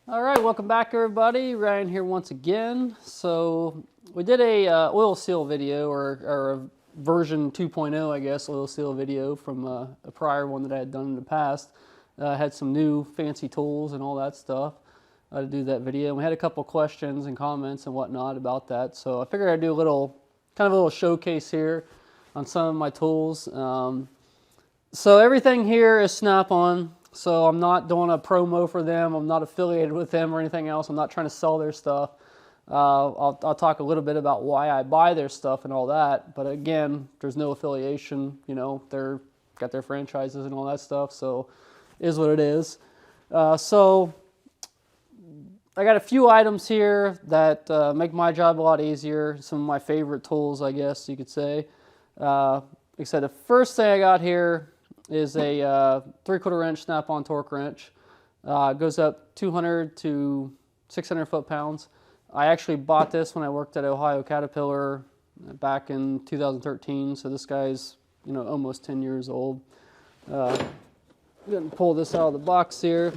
All right, welcome back everybody. Ryan here once again. So we did a oil seal video or a version 2.0, I guess, oil seal video from a prior one that I had done in the past. Had some new fancy tools and all that stuff to do that video. And we had a couple questions and comments and whatnot about that. So I figured I'd do a little, kind of a little showcase here on some of my tools. So everything here is Snap-on. So I'm not doing a promo for them. I'm not affiliated with them or anything else. I'm not trying to sell their stuff. I'll talk a little bit about why I buy their stuff and all that. But again, there's no affiliation. You know, they're got their franchises and all that stuff. So it is what it is. So I got a few items here that make my job a lot easier. Some of my favorite tools, I guess you could say. Like I said, the first thing I got here is a 3/4 inch snap-on torque wrench. It goes up 200 to 600 foot-pounds. I actually bought this when I worked at Ohio Caterpillar back in 2013, so this guy's almost 10 years old. Gonna pull this out of the box here.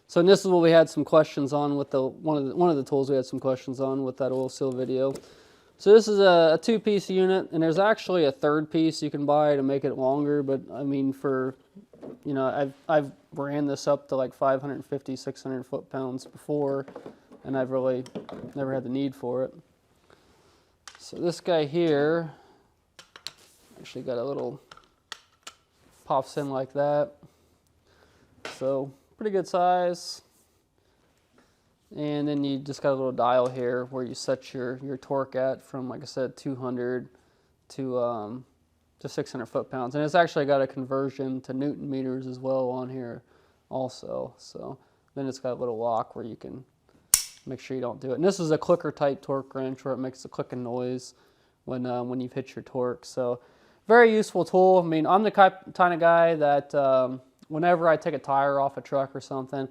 So this is what we had some questions on with one of the tools we had some questions on with that oil seal video. So this is a two-piece unit, and there's actually a third piece you can buy to make it longer, but I mean I've ran this up to like 550, 600 foot-pounds before, and I've really never had the need for it. So this guy here actually got a little, pops in like that. So pretty good size. And then you just got a little dial here where you set your torque at from, like I said, 200 to 600 foot-pounds. And it's actually got a conversion to Newton meters as well on here also. So then it's got a little lock where you can make sure you don't do it. And this is a clicker type torque wrench where it makes a clicking noise when you've hit your torque. So very useful tool. I mean, I'm the kind of guy that whenever I take a tire off a truck or something,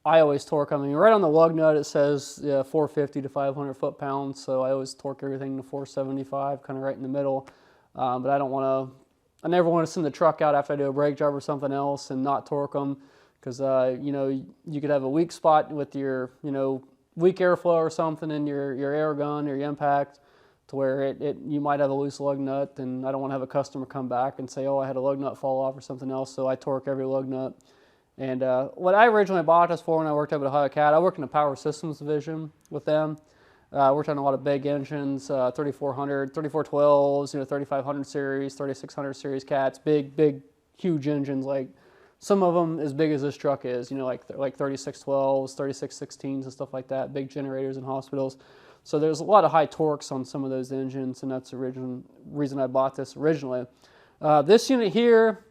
I always torque. I mean, right on the lug nut it says 450 to 500 foot-pounds, so I always torque everything to 475, kind of right in the middle. But I never want to send the truck out after I do a brake job or something else and not torque them, because you could have a weak spot with your weak airflow or something in your air gun or your impact, to where you might have a loose lug nut, and I don't want to have a customer come back and say, oh, I had a lug nut fall off or something else, so I torque every lug nut. And what I originally bought this for when I worked up at Ohio Cat, I worked in the power systems division with them. Worked on a lot of big engines, 3400, 3412s, 3500 series, 3600 series cats, big, huge engines. Like some of them as big as this truck is, like 3612s, 3616s, and stuff like that. Big generators in hospitals. So there's a lot of high torques on some of those engines, and that's the reason I bought this originally. This unit here,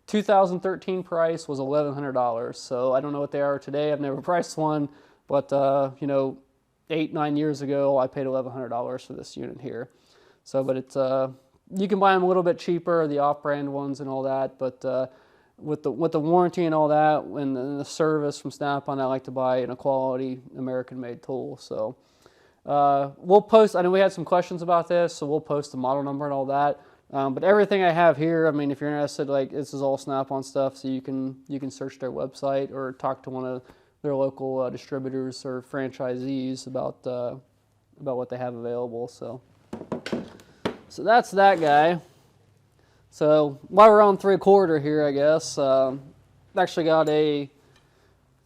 2013 price was $1,100, so I don't know what they are today. I've never priced one, but 8-9 years ago I paid $1,100 for this unit here. So, but it's you can buy them a little bit cheaper, the off-brand ones and all that. But with the warranty and all that, and the service from Snap-on, I like to buy a quality American-made tool. So we'll post. I know we had some questions about this, so we'll post the model number and all that. But everything I have here, I mean, if you're interested, like this is all Snap-on stuff, so you can search their website or talk to one of their local distributors or franchisees about what they have available. So that's that guy. So while we're on 3/4 here, I guess, actually got a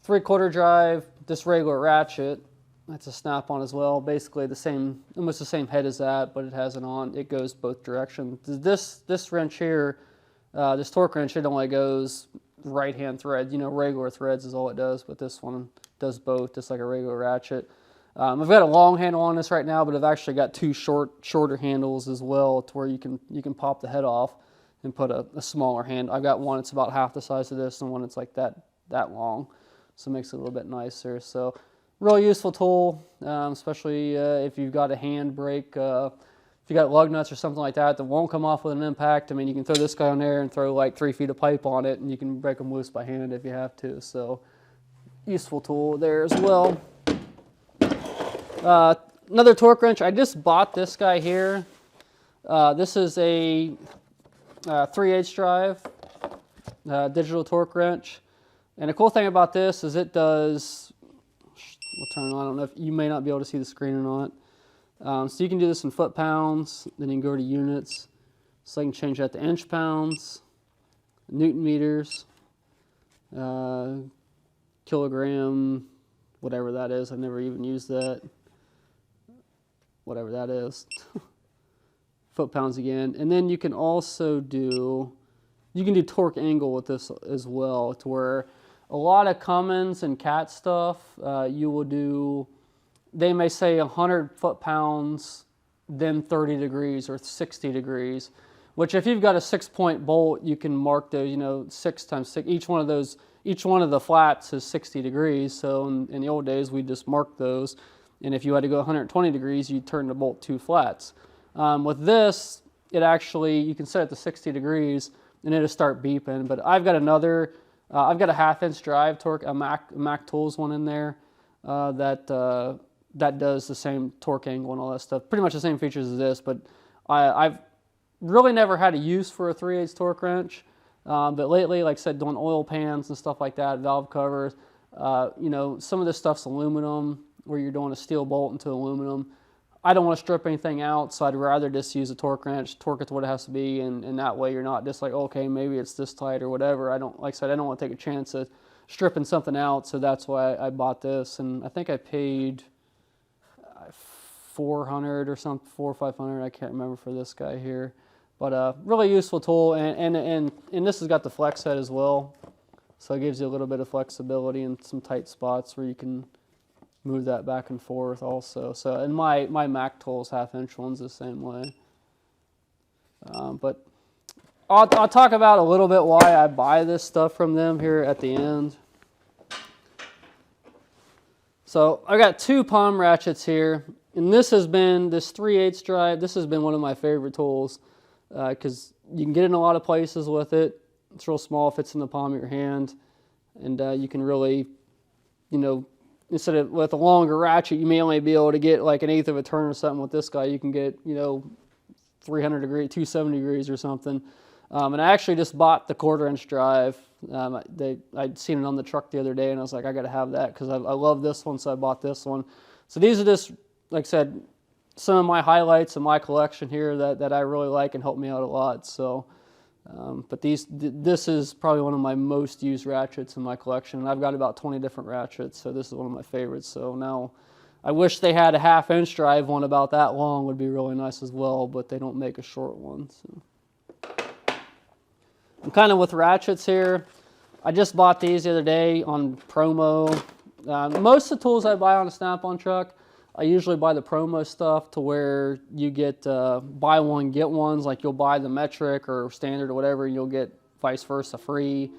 3/4 drive, this regular ratchet. That's a Snap-on as well. Basically the same, almost the same head as that, but it has it on. It goes both directions. This wrench here, this torque wrench, it only goes right-hand thread. Regular threads is all it does, but this one does both, just like a regular ratchet. I've got a long handle on this right now, but I've actually got two shorter handles as well, to where you can pop the head off and put a smaller hand. I've got one that's about half the size of this, and one that's like that long, so it makes it a little bit nicer. So really useful tool, especially if you've got a hand brake, if you got lug nuts or something like that won't come off with an impact. I mean, you can throw this guy on there and throw like 3 feet of pipe on it, and you can break them loose by hand if you have to. So useful tool there as well. Another torque wrench. I just bought this guy here. This is a 3/8 drive digital torque wrench. And the cool thing about this is it does, we'll turn it on, I don't know if you may not be able to see the screen or not. So you can do this in foot-pounds, then you can go to units. So I can change that to inch-pounds, Newton meters, kilogram, whatever that is. I've never even used that. Whatever that is. Foot-pounds again. And then you can also do, you can do torque angle with this as well, to where a lot of Cummins and Cat stuff, you will do, they may say 100 foot-pounds, then 30 degrees or 60 degrees, which if you've got a 6-point bolt, you can mark those, you know, 6 times 6, each one of the flats is 60 degrees. So in the old days, we just marked those. And if you had to go 120 degrees, you turn the bolt 2 flats. With this, it actually, you can set it to 60 degrees and it'll start beeping. But I've got another, I've got a 1/2 inch drive torque, a Mac Tools one in there that does the same torque angle and all that stuff. Pretty much the same features as this, but I've really never had a use for a 3/8 torque wrench. But lately, like I said, doing oil pans and stuff like that, valve covers, you know, some of this stuff's aluminum, where you're doing a steel bolt into aluminum. I don't want to strip anything out, so I'd rather just use a torque wrench, torque it to what it has to be, and that way you're not just like, okay, maybe it's this tight or whatever. I don't, like I said, I don't want to take a chance of stripping something out, so that's why I bought this. And I think I paid $400 or something, $400 or $500, I can't remember, for this guy here. But really useful tool, and this has got the flex head as well, so it gives you a little bit of flexibility in some tight spots where you can move that back and forth also. So, and my Mac Tools 1/2 inch one's the same way. But I'll talk about a little bit why I buy this stuff from them here at the end. So I got 2 palm ratchets here, and this 3/8 drive, this has been one of my favorite tools, because you can get in a lot of places with it. It's real small, fits in the palm of your hand, and you can really, you know, instead of with a longer ratchet, you may only be able to get like 1/8 of a turn or something. With this guy, you can get, you know, 300 degrees, 270 degrees or something. And I actually just bought the 1/4 inch drive. I'd seen it on the truck the other day, and I was like, I got to have that because I love this one, so I bought this one. So these are just, like I said, some of my highlights in my collection here that I really like and help me out a lot. So, but this is probably one of my most used ratchets in my collection. And I've got about 20 different ratchets, so this is one of my favorites. So now, I wish they had a 1/2 inch drive one about that long, would be really nice as well, but they don't make a short one. So. I'm kind of with ratchets here. I just bought these the other day on promo. Most of the tools I buy on a Snap-on truck, I usually buy the promo stuff to where you get buy one, get ones. Like you'll buy the metric or standard or whatever, and you'll get vice versa free.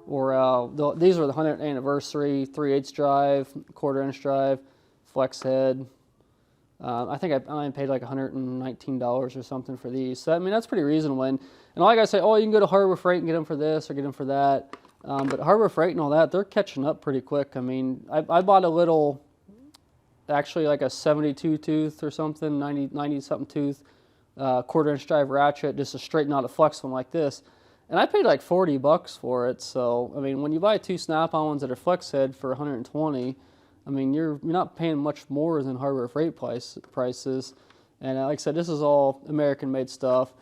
Or these are the 100th anniversary 3/8 drive, 1/4 inch drive, flex head. I think I paid like $119 or something for these. So I mean, that's pretty reasonable. And like I say, oh, you can go to Harbor Freight and get them for this or get them for that. But Harbor Freight and all that, they're catching up pretty quick. I mean, I bought a little, actually like a 72 tooth or something, 90 something tooth, 1/4 inch drive ratchet, just to straighten out a flex one like this. And I paid like $40 for it. So, I mean, when you buy 2 Snap-on ones that are flex head for $120, I mean, you're not paying much more than Harbor Freight prices. And like I said, this is all American-made stuff.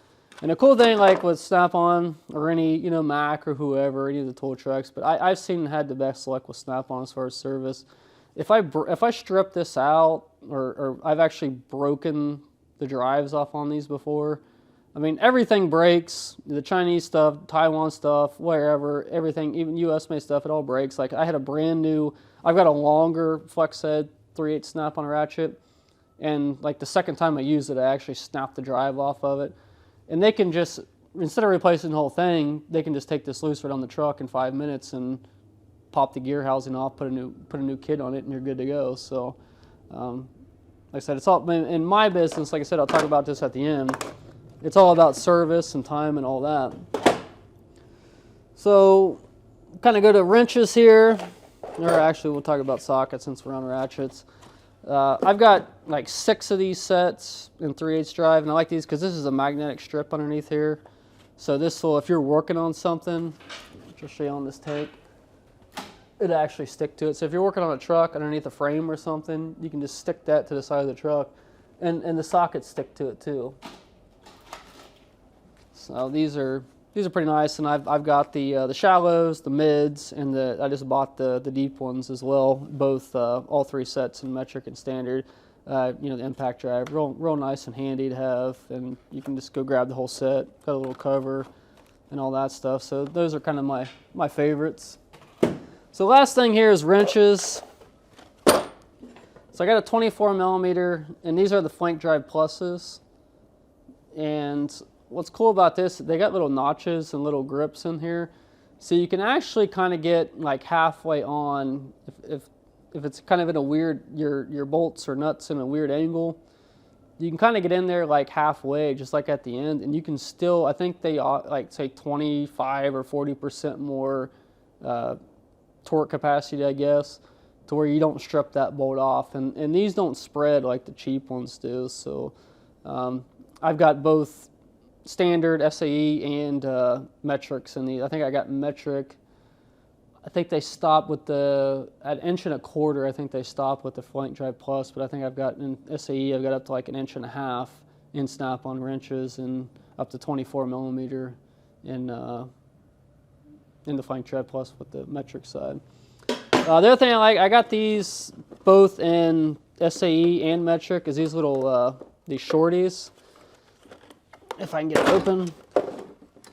And the cool thing, like with Snap-on or any, you know, Mac or whoever, any of the tool trucks, but I've seen had the best luck with Snap-on as far as service. If I strip this out, or I've actually broken the drives off on these before, I mean, everything breaks. The Chinese stuff, Taiwan stuff, wherever, everything, even US-made stuff, it all breaks. Like I had a brand new, I've got a longer flex head 3/8 Snap-on ratchet, and like the second time I used it, I actually snapped the drive off of it. And they can just, instead of replacing the whole thing, they can just take this loose right on the truck in 5 minutes and pop the gear housing off, put a new kit on it, and you're good to go. So, like I said, it's all in my business. Like I said, I'll talk about this at the end. It's all about service and time and all that. So, kind of go to wrenches here, or actually we'll talk about sockets since we're on ratchets. I've got like 6 of these sets in 3/8 drive, and I like these because this is a magnetic strip underneath here. So this will, if you're working on something, I'll show you on this tape. it'll actually stick to it. So if you're working on a truck underneath a frame or something, you can just stick that to the side of the truck, and the sockets stick to it too. So these are pretty nice, and I've got the shallows, the mids, and I just bought the deep ones as well. Both all three sets in metric and standard. You know, the impact drive, real nice and handy to have, and you can just go grab the whole set. Got a little cover and all that stuff. So those are kind of my favorites. So last thing here is wrenches. So I got a 24 millimeter, and these are the Flank Drive Pluses. And what's cool about this, they got little notches and little grips in here. So you can actually kind of get like halfway on if it's kind of in a weird, your bolts or nuts in a weird angle. You can kind of get in there like halfway, just like at the end, and you can still, I think they like say 25 or 40% more torque capacity, I guess, to where you don't strip that bolt off. And these don't spread like the cheap ones do. So I've got both standard SAE and metrics in these. I think I got metric. I think they stop with at 1.25 inches. I think they stop with the Flank Drive Plus, but I think I've got in SAE, I've got up to like 1.5 inches in snap-on wrenches, and up to 24 millimeter in the Flank Drive Plus with the metric side. The other thing I like, I got these both in SAE and metric, is these little these shorties. If I can get it open.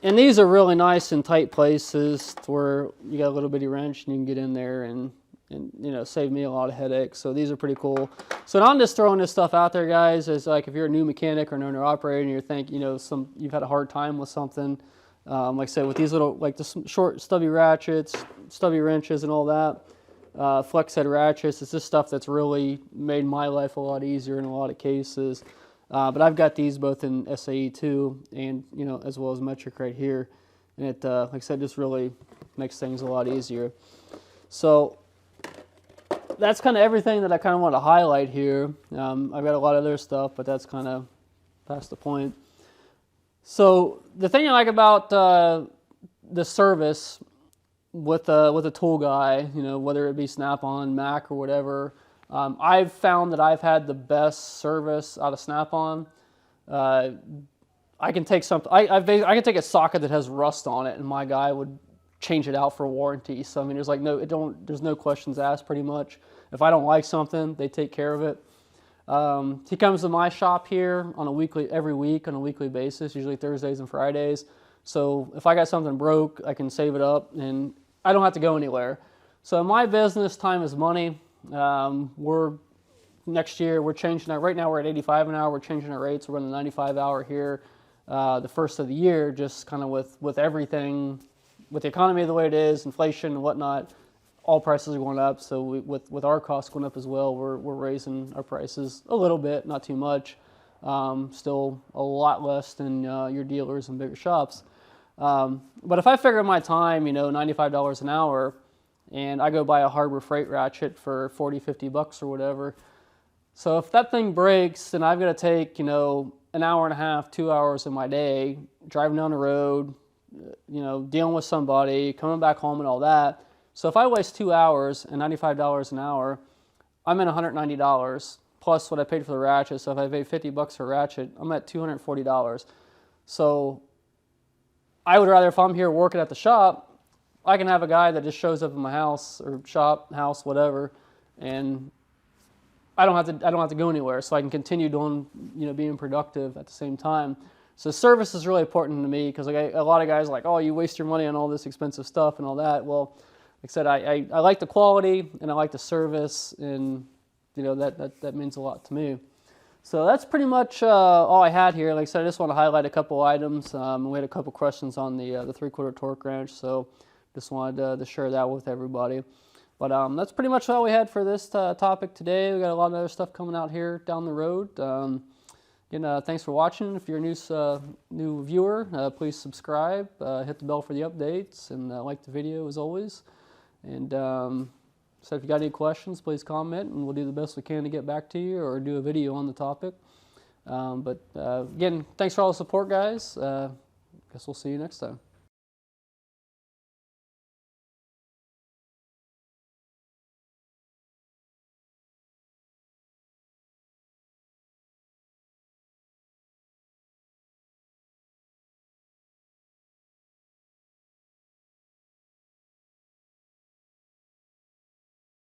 And these are really nice in tight places to where you got a little bitty wrench and you can get in there and you know, save me a lot of headaches. So these are pretty cool. So I'm just throwing this stuff out there, guys, as like if you're a new mechanic or an owner operator and you're thinking, you know, you've had a hard time with something, like I said, with these little, like the short stubby ratchets, stubby wrenches and all that, flex head ratchets, it's just stuff that's really made my life a lot easier in a lot of cases. But I've got these both in SAE too, and you know, as well as metric right here, and it, like I said, just really makes things a lot easier. So that's kind of everything that I kind of want to highlight here. I've got a lot of other stuff, but that's kind of past the point. So the thing I like about the service with a tool guy, you know, whether it be Snap-on, Mac, or whatever. I've found that I've had the best service out of Snap-on. I can take something. I can take a socket that has rust on it, and my guy would change it out for warranty. So I mean, there's like there's no questions asked pretty much. If I don't like something, they take care of it. He comes to my shop here on every week on a weekly basis, usually Thursdays and Fridays. So if I got something broke, I can save it up, and I don't have to go anywhere. So in my business, time is money. Next year we're changing our, right now we're at 85 an hour, we're changing our rates, we're running 95 hour here the first of the year, just kind of with everything, with the economy the way it is, inflation and whatnot, all prices are going up. So with our costs going up as well, we're raising our prices a little bit, not too much, still a lot less than your dealers and bigger shops. But if I figure my time, you know, $95 an hour, and I go buy a Harbor Freight ratchet for 40, 50 bucks or whatever. So if that thing breaks, then I've got to take, you know, an hour and a half, 2 hours of my day, driving down the road, you know, dealing with somebody, coming back home and all that. So if I waste 2 hours and $95 an hour, I'm at $190 plus what I paid for the ratchet. So if I paid 50 bucks for a ratchet, I'm at $240. So I would rather, if I'm here working at the shop, I can have a guy that just shows up in my house or shop, house, whatever, and I don't have to go anywhere, so I can continue doing, you know, being productive at the same time. So service is really important to me, because like a lot of guys are like, oh, you waste your money on all this expensive stuff and all that. Well, like I said, I like the quality and I like the service, and you know, that means a lot to me. So that's pretty much all I had here. Like I said, I just want to highlight a couple items. We had a couple questions on the 3/4 torque wrench, so just wanted to share that with everybody. But that's pretty much all we had for this topic today. We got a lot of other stuff coming out here down the road. Again, thanks for watching. If you're a new viewer, please subscribe, hit the bell for the updates, and like the video as always. And so if you got any questions, please comment, and we'll do the best we can to get back to you or do a video on the topic. But again, thanks for all the support, guys. Guess we'll see you next time.